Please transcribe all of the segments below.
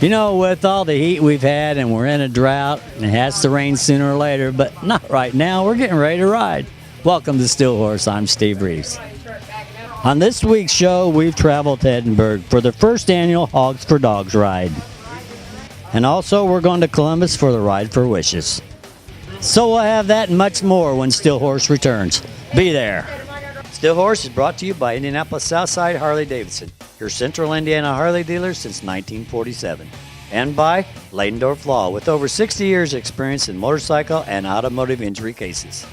You know, with all the heat we've had and we're in a drought, and it has to rain sooner or later, but not right now. We're getting ready to ride. Welcome to Still Horse. I'm Steve Reeves. On this week's show, we've traveled to Edinburgh for the first annual Hogs for Dogs ride. And also, we're going to Columbus for the Ride for Wishes. So we'll have that and much more when Still Horse returns. Be there. Still Horse is brought to you by Indianapolis Southside Harley-Davidson, your Central Indiana Harley dealer since 1947. And by Leidendorf Law, with over 60 years experience in motorcycle and automotive injury cases.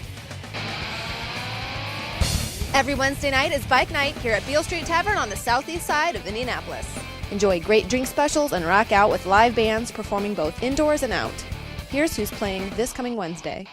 Every Wednesday night is Bike Night here at Beale Street Tavern on the southeast side of Indianapolis. Enjoy great drink specials and rock out with live bands performing both indoors and out. Here's who's playing this coming Wednesday.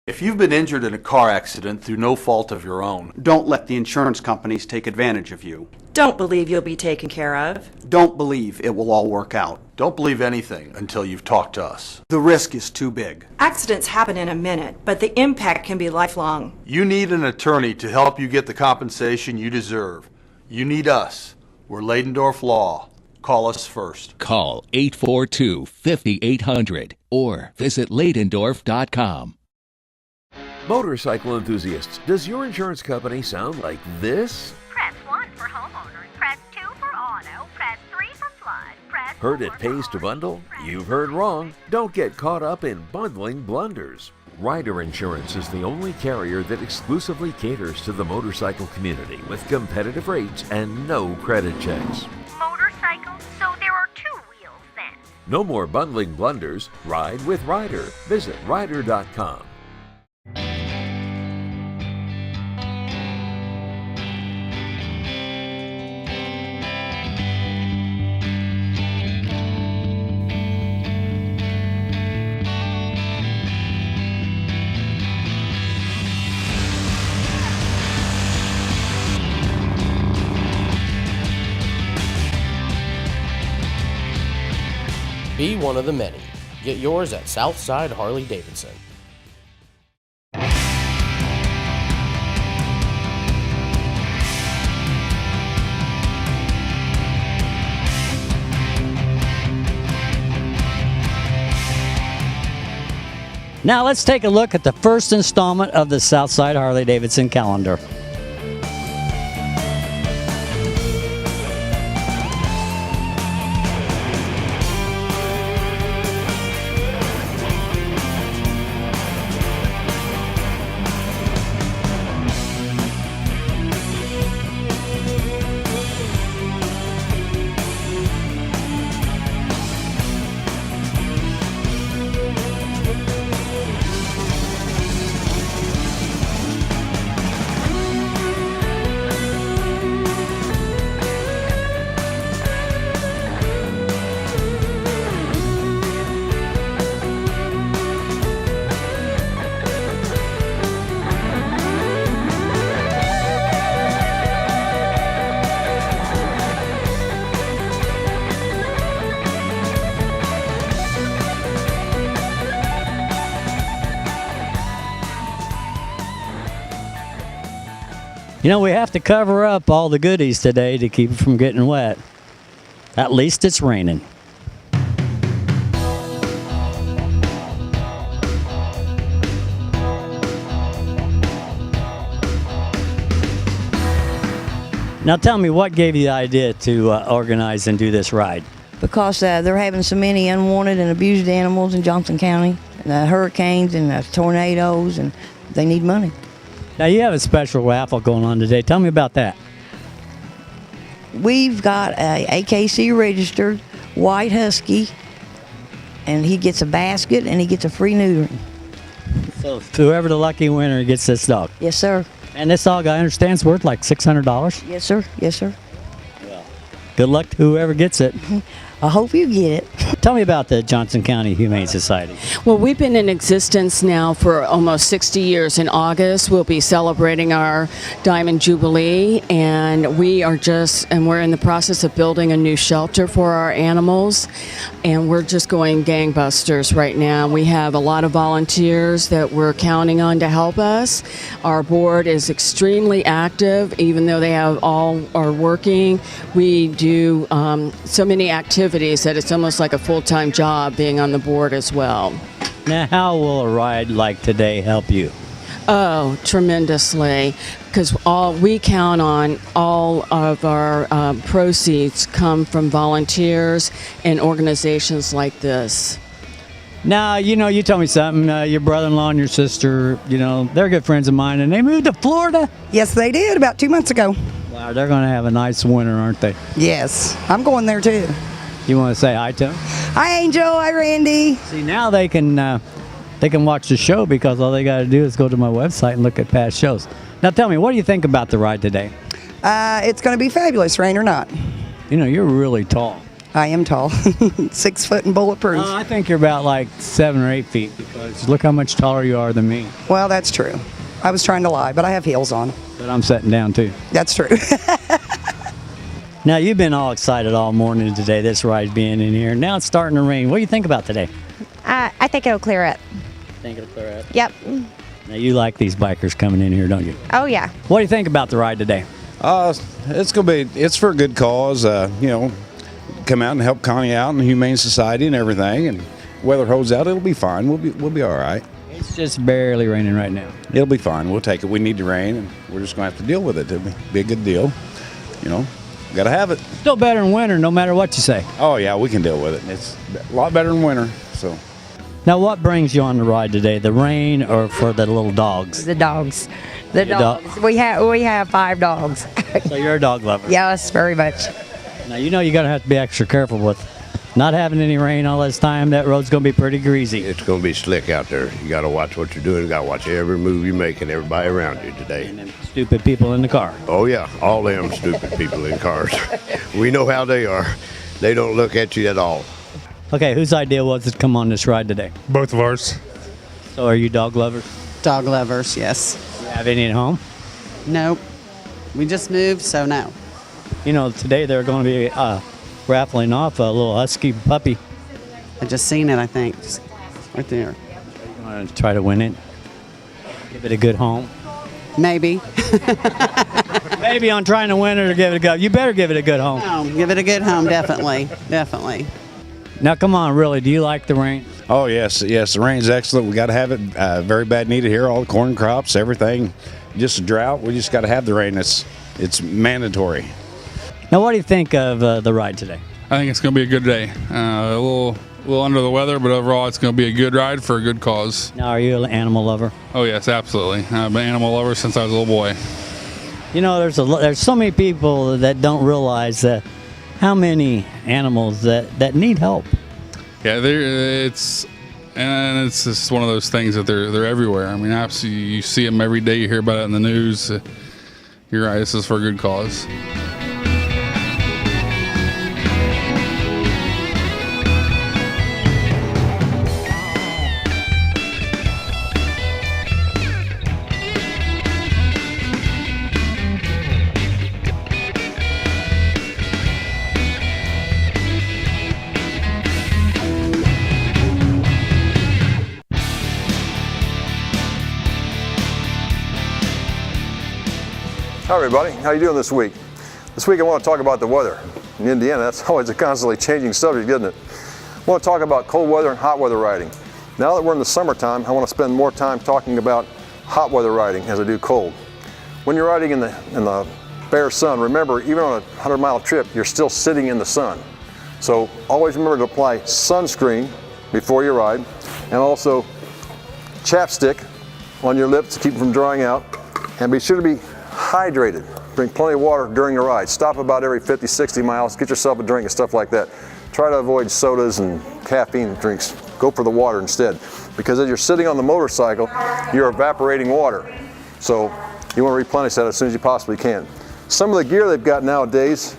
If you've been injured in a car accident through no fault of your own, don't let the insurance companies take advantage of you. Don't believe you'll be taken care of. Don't believe it will all work out. don't believe anything until you've talked to us. The risk is too big. Accidents happen in a minute, but the impact can be lifelong. You need an attorney to help you get the compensation you deserve. You need us. We're Leidendorf Law. Call us first. Call 842-5800 or visit Leidendorf.com. Motorcycle enthusiasts, does your insurance company sound like this? Press 1 for homeowners, press 2 for auto, press 3 for flood, press Heard 4 it pays for to bundle? press You've heard wrong. Don't get caught up in bundling blunders. Ryder Insurance is the only carrier that exclusively caters to the motorcycle community with competitive rates and no credit checks. motorcycles, so there are 2 wheels then. No more bundling blunders. Ride with Ryder. Visit Ryder.com. Be one of the many. Get yours at Southside Harley-Davidson. Now let's take a look at the first installment of the Southside Harley-Davidson calendar. You know, we have to cover up all the goodies today to keep it from getting wet. At least it's raining. Now tell me, what gave you the idea to organize and do this ride? Because they're having so many unwanted and abused animals in Johnson County, the hurricanes and the tornadoes, and they need money. Now you have a special raffle going on today. Tell me about that. We've got a AKC registered white husky, and he gets a basket and he gets a free neutering. So whoever the lucky winner gets this dog. Yes, sir. And this dog, I understand, is worth like $600. Yes, sir. Yes, sir. Well, good luck to whoever gets it. I hope you get it. Tell me about the Johnson County Humane Society. Well, we've been in existence now for almost 60 years. In August, we'll be celebrating our Diamond Jubilee, and we're in the process of building a new shelter for our animals, and we're just going gangbusters right now. We have a lot of volunteers that we're counting on to help us. Our board is extremely active, even though they all are working. We do so many activities that it's almost like a full-time job being on the board as well. Now, how will a ride like today help you? Oh, tremendously, because we count on all of our proceeds come from volunteers and organizations like this. Now, you told me something. Your brother-in-law and your sister, they're good friends of mine, and they moved to Florida. Yes, they did about 2 months ago. Wow, they're going to have a nice winter, aren't they? Yes, I'm going there too. You want to say hi to them? Hi, Angel. Hi, Randy. See, now they can watch the show because all they got to do is go to my website and look at past shows. Now, tell me, what do you think about the ride today? It's going to be fabulous, rain or not. You're really tall. I am tall, 6 foot and bulletproof. I think you're about like 7 or 8 feet because look how much taller you are than me. Well, that's true. I was trying to lie, but I have heels on. But I'm sitting down too. That's true. Now, you've been all excited all morning today, this ride being in here. Now it's starting to rain. What do you think about today? I think it'll clear up. Think it'll clear up? Yep. Now, you like these bikers coming in here, don't you? Oh, yeah. What do you think about the ride today? It's for a good cause, come out and help Connie out in the Humane Society and everything, and weather holds out, it'll be fine. We'll be all right. It's just barely raining right now. It'll be fine. We'll take it. We need the rain, and we're just going to have to deal with it. It'll be a good deal. Got to have it. Still better in winter, no matter what you say. Oh, yeah, we can deal with it. It's a lot better in winter, so. Now, what brings you on the ride today? The rain or for the little dogs? The dogs. The dogs. We have 5 dogs. So you're a dog lover? Yes, very much. Now, you're going to have to be extra careful with not having any rain all this time. That road's going to be pretty greasy. It's going to be slick out there. You got to watch what you're doing. You got to watch every move you make and everybody around you today. And them stupid people in the car. Oh, yeah. All them stupid people in cars. We know how they are. They don't look at you at all. Okay, whose idea was it to come on this ride today? Both of ours. So are you dog lovers? Dog lovers, yes. Do you have any at home? Nope. We just moved, so no. Today they're going to be raffling off a little husky puppy. I just seen it, I think. Just right there. You want to try to win it? Give it a good home? Maybe. Maybe on trying to win it or give it a go. You better give it a good home. No, give it a good home, definitely. Definitely. Now, come on, really, do you like the rain? Oh, yes, the rain's excellent. We got to have it. Very bad needed here. All the corn crops, everything. Just a drought. We just got to have the rain. It's mandatory. Now, what do you think of the ride today? I think it's going to be a good day. A little under the weather, but overall it's going to be a good ride for a good cause. Now, are you an animal lover? Oh, yes, absolutely. I've been an animal lover since I was a little boy. There's so many people that don't realize how many animals that need help. Yeah, it's just one of those things that they're everywhere. I mean, absolutely, you see them every day. You hear about it in the news. You're right. This is for a good cause. Hi everybody, how you doing this week? This week I want to talk about the weather. In Indiana, that's always a constantly changing subject, isn't it? I want to talk about cold weather and hot weather riding. Now that we're in the summertime, I want to spend more time talking about hot weather riding as I do cold. When you're riding in the bare sun, remember, even on a 100-mile trip, you're still sitting in the sun. So always remember to apply sunscreen before you ride, and also chapstick on your lips to keep them from drying out, and be sure to be hydrated. Drink plenty of water during the ride. Stop about every 50, 60 miles. Get yourself a drink and stuff like that. Try to avoid sodas and caffeine drinks. Go for the water instead. Because as you're sitting on the motorcycle, you're evaporating water. So you want to replenish that as soon as you possibly can. Some of the gear they've got nowadays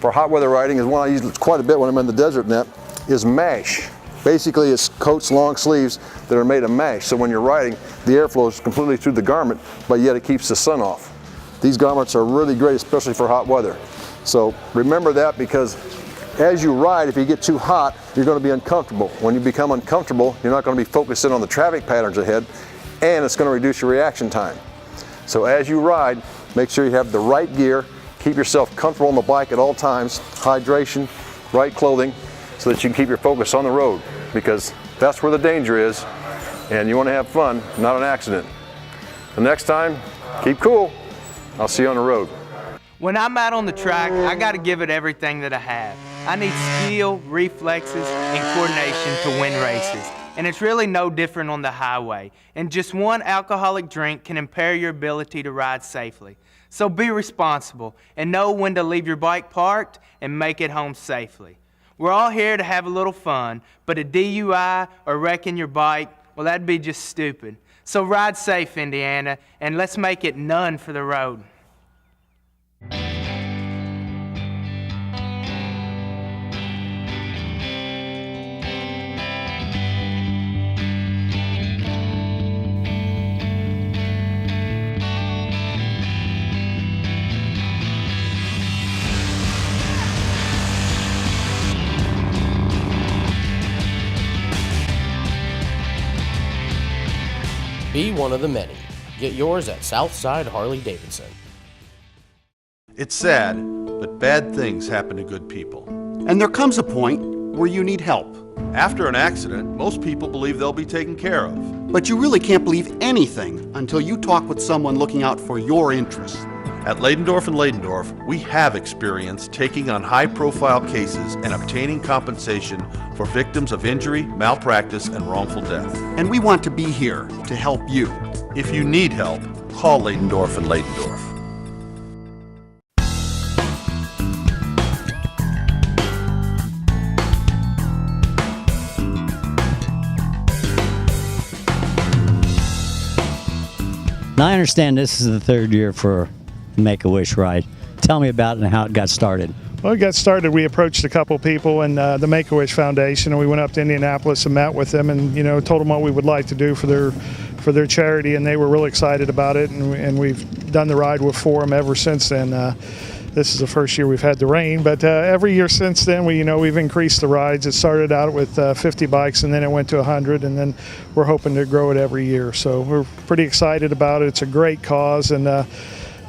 for hot weather riding is one I use quite a bit when I'm in the desert net, is MASH. Basically, it's coats, long sleeves that are made of mesh, so when you're riding, the air flows completely through the garment, but yet it keeps the sun off. These garments are really great, especially for hot weather. So remember that, because as you ride, if you get too hot, you're going to be uncomfortable. When you become uncomfortable, you're not going to be focusing on the traffic patterns ahead, and it's going to reduce your reaction time. So as you ride, make sure you have the right gear, keep yourself comfortable on the bike at all times, hydration, right clothing, so that you can keep your focus on the road, because that's where the danger is, and you want to have fun, not an accident. The next time, keep cool. I'll see you on the road. When I'm out on the track, I got to give it everything that I have. I need skill, reflexes, and coordination to win races. And it's really no different on the highway. And just one alcoholic drink can impair your ability to ride safely. So be responsible and know when to leave your bike parked and make it home safely. We're all here to have a little fun, but a DUI or wrecking your bike, well, that'd be just stupid. So ride safe, Indiana, and let's make it none for the road. Be one of the many. Get yours at Southside Harley-Davidson. It's sad, but bad things happen to good people. And there comes a point where you need help. After an accident, most people believe they'll be taken care of. But you really can't believe anything until you talk with someone looking out for your interests. At Ladendorf & Ladendorf, we have experience taking on high-profile cases and obtaining compensation for victims of injury, malpractice, and wrongful death. And we want to be here to help you. If you need help, call Ladendorf & Ladendorf. Now, I understand this is the third year for Make-A-Wish ride. Tell me about it and how it got started. Well, it got started. We approached a couple people in the Make-A-Wish Foundation, and we went up to Indianapolis and met with them, and told them what we would like to do for their charity, and they were really excited about it. And we've done the ride with them ever since then. This is the first year we've had the rain, but every year since then, we've increased the rides. It started out with 50 bikes, and then it went to 100, and then we're hoping to grow it every year. So we're pretty excited about it. It's a great cause, and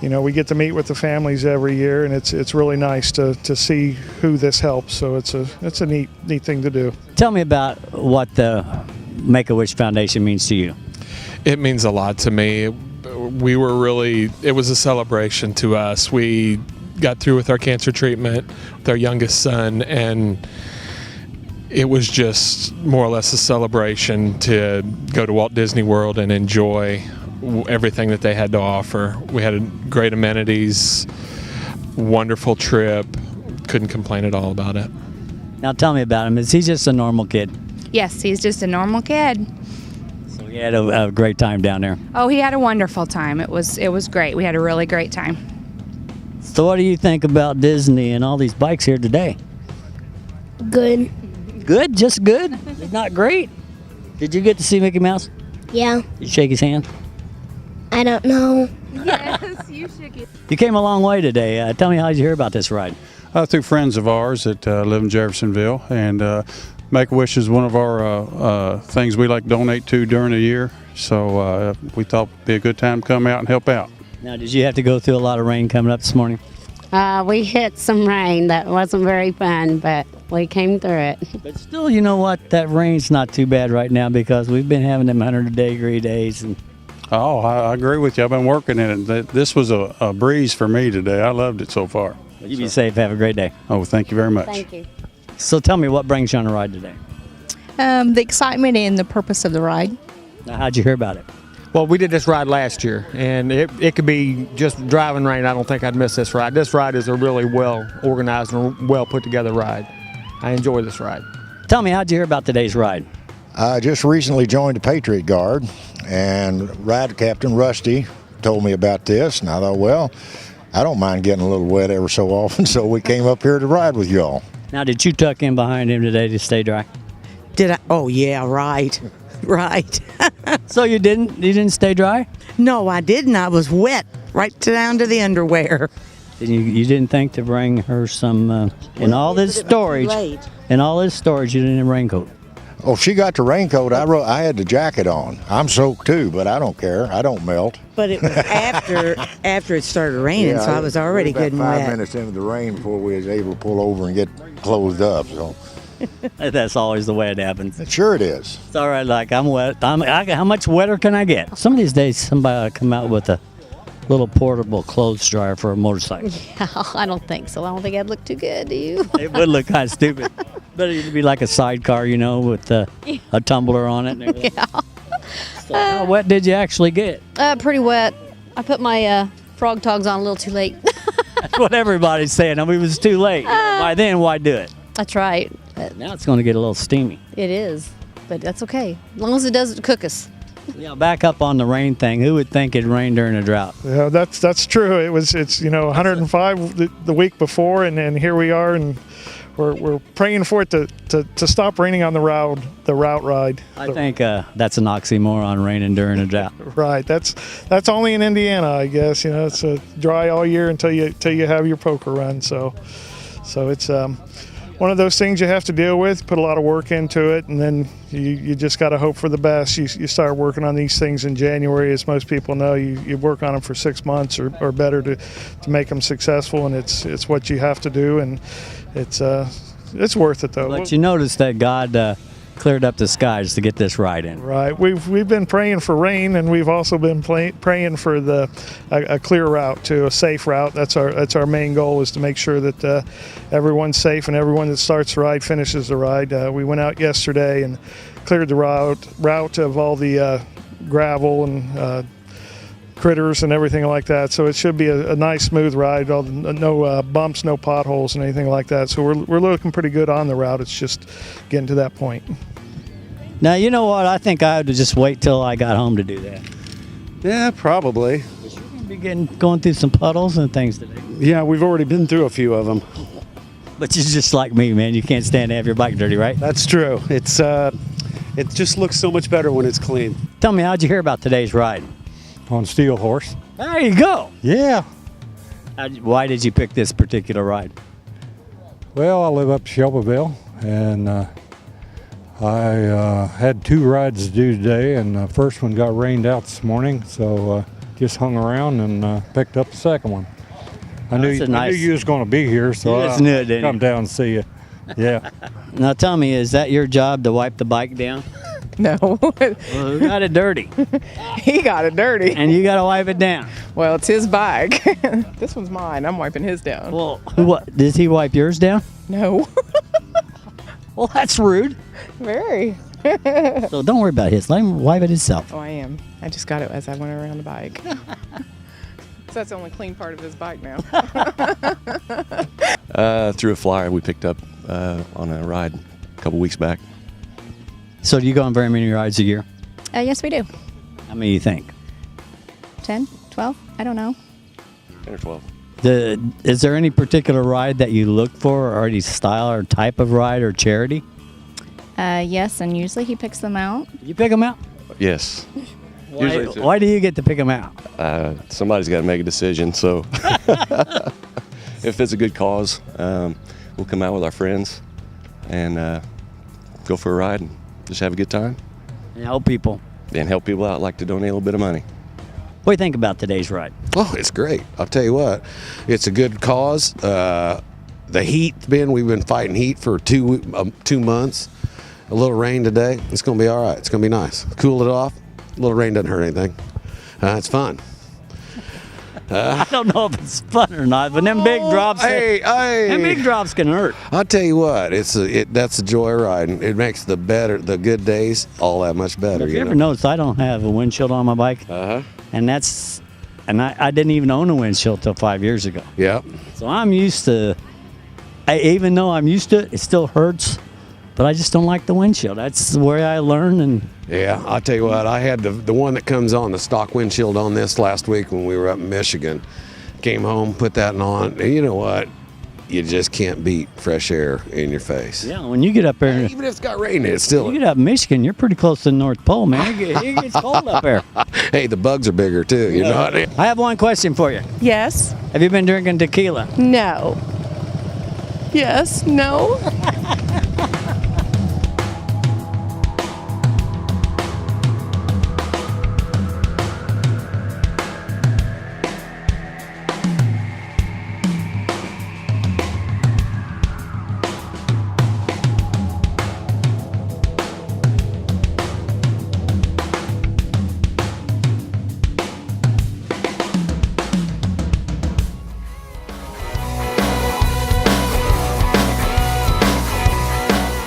we get to meet with the families every year, and it's really nice to see who this helps. So it's a neat thing to do. Tell me about what the Make-A-Wish Foundation means to you. It means a lot to me. It was a celebration to us. We got through with our cancer treatment with our youngest son, and it was just more or less a celebration to go to Walt Disney World and enjoy everything that they had to offer. We had great amenities, wonderful trip, couldn't complain at all about it. Now tell me about him. Is he just a normal kid? Yes, he's just a normal kid. So he had a great time down there. Oh, he had a wonderful time. It was great. We had a really great time. So what do you think about Disney and all these bikes here today? Good. Good? Just good? Not great? Did you get to see Mickey Mouse? Yeah. Did you shake his hand? I don't know. Yes, you should get. You came a long way today. Tell me, how did you hear about this ride? Through friends of ours that live in Jeffersonville, and Make-A-Wish is one of our things we like to donate to during the year. So we thought it'd be a good time to come out and help out. Now, did you have to go through a lot of rain coming up this morning? We hit some rain that wasn't very fun, but we came through it. But still, you know what? That rain's not too bad right now, because we've been having them 100-degree days. And oh, I agree with you. I've been working in it. This was a breeze for me today. I loved it so far. Well, you be safe. Have a great day. Oh, thank you very much. Thank you. So tell me, what brings you on a ride today? The excitement and the purpose of the ride. Now, how'd you hear about it? Well, we did this ride last year, and it could be just driving rain. I don't think I'd miss this ride. This ride is a really well organized and well put together ride. I enjoy this ride. Tell me, how'd you hear about today's ride? I just recently joined the Patriot Guard, and Ride Captain Rusty told me about this, and I thought, well, I don't mind getting a little wet every so often, so we came up here to ride with y'all. Now, did you tuck in behind him today to stay dry? Did I? Oh, yeah, right. Right. So you didn't stay dry? No, I didn't. I was wet right down to the underwear. And you didn't think to bring her some, in all this storage, you didn't have a raincoat. Oh, she got the raincoat. I had the jacket on. I'm soaked too, but I don't care. I don't melt. But it was after it started raining, so I was already good and about 5 wet. minutes into the rain before we was able to pull over and get closed up. So That's always the way it happens. Sure it is. It's all right. Like, I'm wet. How much wetter can I get? Some of these days, somebody will come out with a little portable clothes dryer for a motorcycle. Yeah, I don't think so. I don't think I'd look too good, do you? It would look kind of stupid. But it'd be like a sidecar, with a tumbler on it and everything. Yeah. So how wet did you actually get? Pretty wet. I put my frog togs on a little too late. That's what everybody's saying. I mean, it was too late. By then, why do it? That's right. Now it's going to get a little steamy. It is, but that's okay. As long as it doesn't cook us. Yeah, back up on the rain thing. Who would think it'd rain during a drought? Yeah, that's true. It's 105 the week before, and here we are, and we're praying for it to stop raining on the route ride. I think that's an oxymoron, raining during a drought. Right. That's only in Indiana, I guess. It's dry all year until you have your poker run. So it's one of those things you have to deal with. Put a lot of work into it, and then you just got to hope for the best. You start working on these things in January, as most people know. You work on them for 6 months or better to make them successful, and it's what you have to do, and it's worth it though. But you notice that God cleared up the skies to get this ride in. Right. We've been praying for rain, and we've also been praying for a clear route, to a safe route. That's our main goal, is to make sure that everyone's safe and everyone that starts the ride finishes the ride. We went out yesterday and cleared the route of all the gravel and critters and everything like that, so it should be a nice smooth ride. No bumps, no potholes and anything like that, so we're looking pretty good on the route. It's just getting to that point. Now, you know what, I think I had to just wait till I got home to do that. Yeah, probably. You're going through some puddles and things today. Yeah, we've already been through a few of them. But you're just like me, man. You can't stand to have your bike dirty, right? That's true. It just looks so much better when it's clean. Tell me, how'd you hear about today's ride? On Steel Horse. There you go. Yeah. Why did you pick this particular ride? Well, I live up Shelbyville, and I had 2 rides to do today, and the first one got rained out this morning, so just hung around and picked up the second one. I knew you was going to be here, so I come down and see you. Yeah. Now tell me, is that your job to wipe the bike down? No. Well, who got it dirty? He got it dirty. And you got to wipe it down. Well, it's his bike. This one's mine. I'm wiping his down. Well, does he wipe yours down? No. Well, that's rude. Very. So don't worry about his. Let him wipe it himself. Oh, I am. I just got it as I went around the bike. So that's the only clean part of his bike now. Through a flyer we picked up on a ride a couple weeks back. So do you go on very many rides a year? Yes, we do. How many do you think? 10, 12? I don't know. 10 or 12. Is there any particular ride that you look for, or any style or type of ride or charity? Yes, and usually he picks them out. You pick them out? Yes. Why do you get to pick them out? Somebody's got to make a decision, so if it's a good cause, we'll come out with our friends and go for a ride and just have a good time. And help people. And help people out, like to donate a little bit of money. What do you think about today's ride? Oh, it's great. I'll tell you what, it's a good cause. The heat, we've been fighting heat for 2 months. A little rain today, it's going to be all right. It's going to be nice. Cool it off. A little rain doesn't hurt anything. It's fun. I don't know if it's fun or not, but them big drops. Them big drops can hurt. I'll tell you what, that's the joy of riding. It makes the good days all that much better. If you ever notice, I don't have a windshield on my bike, and I didn't even own a windshield till 5 years ago. Yeah. So I'm used to. Even though I'm used to it, it still hurts. But I just don't like the windshield. That's the way I learn. And yeah, I'll tell you what, I had the one that comes on, the stock windshield on this last week when we were up in Michigan. came home, put that on, and you know what? You just can't beat fresh air in your face. Yeah, when you get up there, even if it's got rain, it's still. You get up in Michigan, you're pretty close to the North Pole, man. It gets cold up there. Hey, the bugs are bigger too. You know what I mean? I have one question for you. Yes. Have you been drinking tequila? No. Yes. No.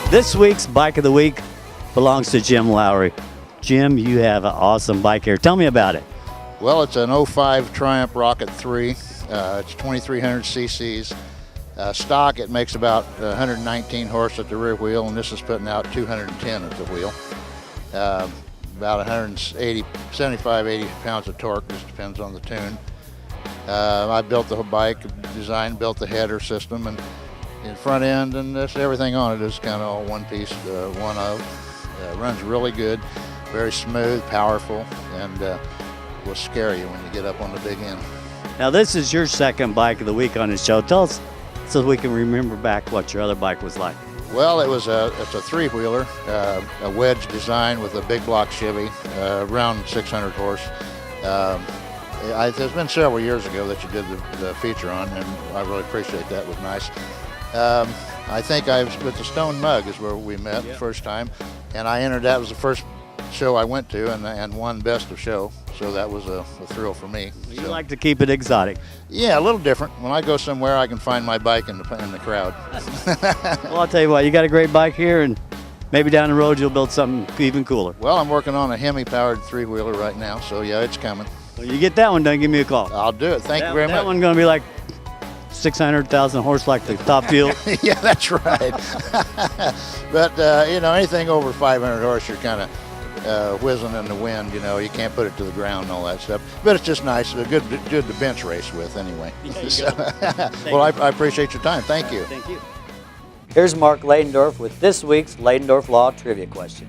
This week's Bike of the Week belongs to Jim Lowry. Jim, you have an awesome bike here. Tell me about it. Well, it's an 05 Triumph Rocket 3. It's 2,300 cc's. Stock, it makes about 119 horse at the rear wheel, and this is putting out 210 at the wheel. About 180, 75, 80 pounds of torque, just depends on the tune. I built the bike, designed, built the header system, and in front end, and everything on it is kind of all one piece, one of. Runs really good, very smooth, powerful, and will scare you when you get up on the big end. Now, this is your second Bike of the Week on the show. Tell us so we can remember back what your other bike was like. Well, it's a three-wheeler, a wedge design with a big block Chevy, around 600 horse. It's been several years ago that you did the feature on, and I really appreciate that. It was nice. I think I was with the Stone Mug is where we met the first time, and I entered. That was the first show I went to, and won best of show. So that was a thrill for me. You like to keep it exotic? Yeah, a little different. When I go somewhere, I can find my bike in the crowd. Well, I'll tell you what, you got a great bike here, and maybe down the road you'll build something even cooler. Well, I'm working on a Hemi-powered three-wheeler right now, so yeah, it's coming. When you get that one done, give me a call. I'll do it. Thank you very much. That one's going to be like 600,000 horse like the Top Fuel. Yeah, that's right. But, anything over 500 horse, you're kind of whizzing in the wind, you can't put it to the ground and all that stuff. But it's just nice, good to bench race with anyway. Well, I appreciate your time. Thank you. Thank you. Here's Mark Leidendorf with this week's Leidendorf Law Trivia question.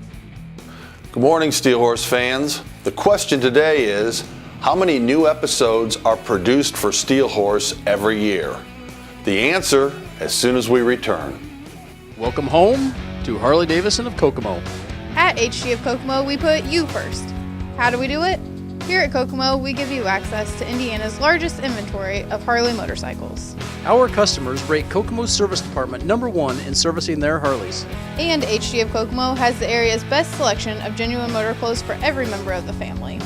Good morning, Steel Horse fans. The question today is, how many new episodes are produced for Steel Horse every year? The answer as soon as we return. Welcome home to Harley-Davidson of Kokomo. At HG of Kokomo, we put you first. How do we do it? Here at Kokomo, we give you access to Indiana's largest inventory of Harley motorcycles. Our customers rate Kokomo's service department #1 in servicing their Harleys. And HG of Kokomo has the area's best selection of genuine motor clothes for every member of the family,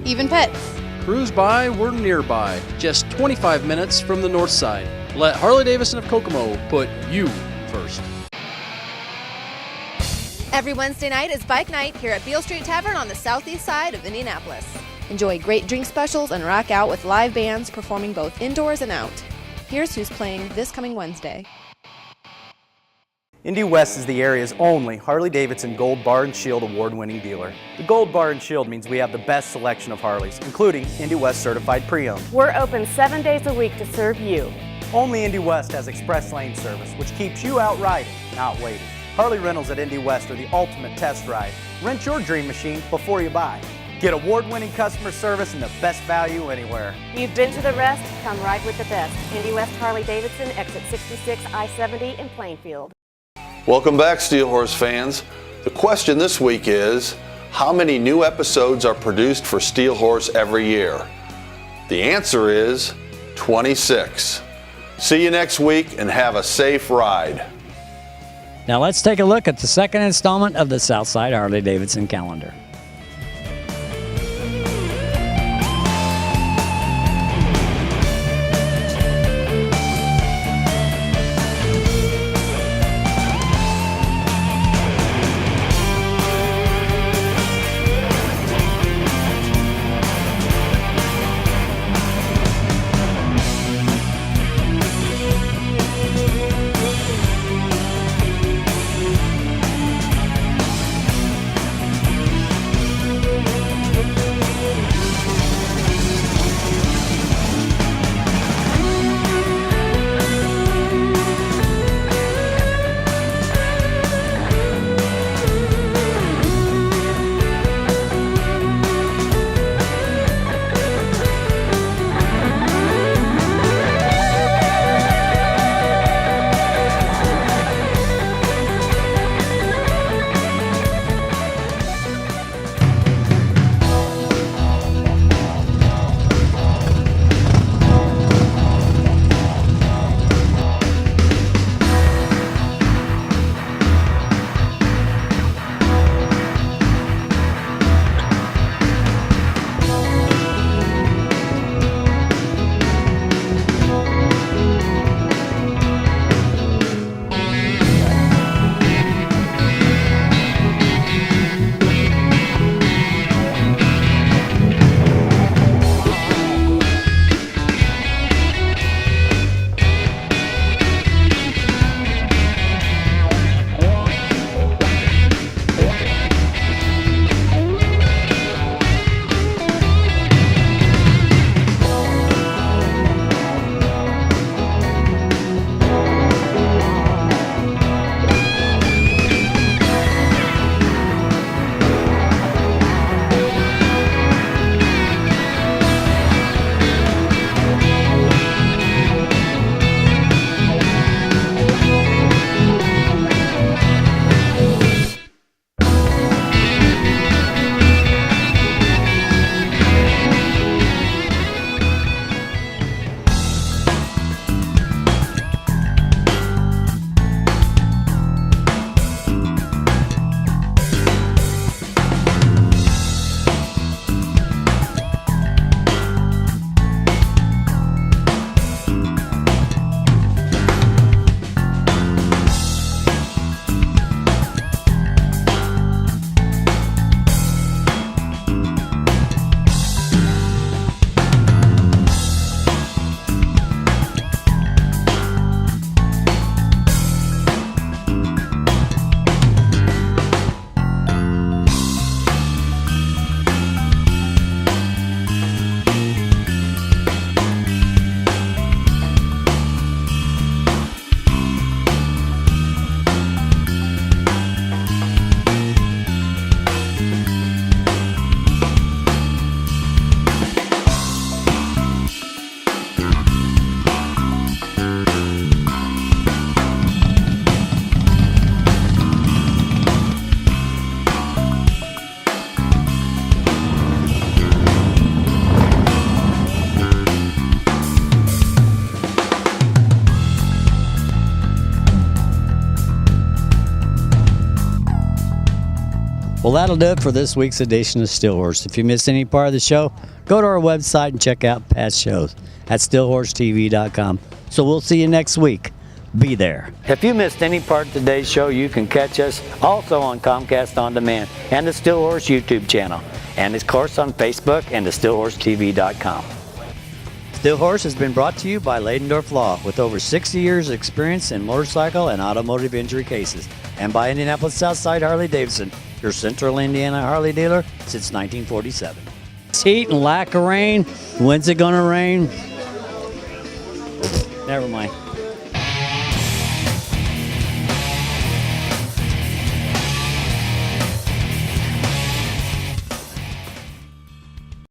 even pets. Cruise by, we're nearby, just 25 minutes from the north side. Let Harley-Davidson of Kokomo put you first. Every Wednesday night is Bike Night here at Beale Street Tavern on the southeast side of Indianapolis. Enjoy great drink specials and rock out with live bands performing both indoors and out. Here's who's playing this coming Wednesday. Indy West is the area's only Harley-Davidson Gold Bar and Shield award-winning dealer. The Gold Bar and Shield means we have the best selection of Harleys, including Indy West certified pre-owned. We're open 7 days a week to serve you. Only Indy West has express lane service, which keeps you out riding, not waiting. Harley rentals at Indy West are the ultimate test ride. Rent your dream machine before you buy. Get award-winning customer service and the best value anywhere. You've been to the rest, come ride with the best. Indy West Harley-Davidson, exit 66 I-70 in Plainfield. Welcome back, Steel Horse fans. The question this week is, how many new episodes are produced for Steel Horse every year? The answer is 26. See you next week and have a safe ride. Now let's take a look at the second installment of the Southside Harley-Davidson calendar. Well, that'll do it for this week's edition of Steel Horse. If you missed any part of the show, go to our website and check out past shows at steelhorsetv.com. So we'll see you next week. Be there. If you missed any part of today's show, you can catch us also on Comcast On Demand and the Steel Horse YouTube channel, and of course on Facebook and the steelhorsetv.com. Steel Horse has been brought to you by Leidendorf Law with over 60 years of experience in motorcycle and automotive injury cases, and by Indianapolis Southside Harley-Davidson, your Central Indiana Harley dealer since 1947. It's heat and lack of rain. When's it gonna rain? Never mind.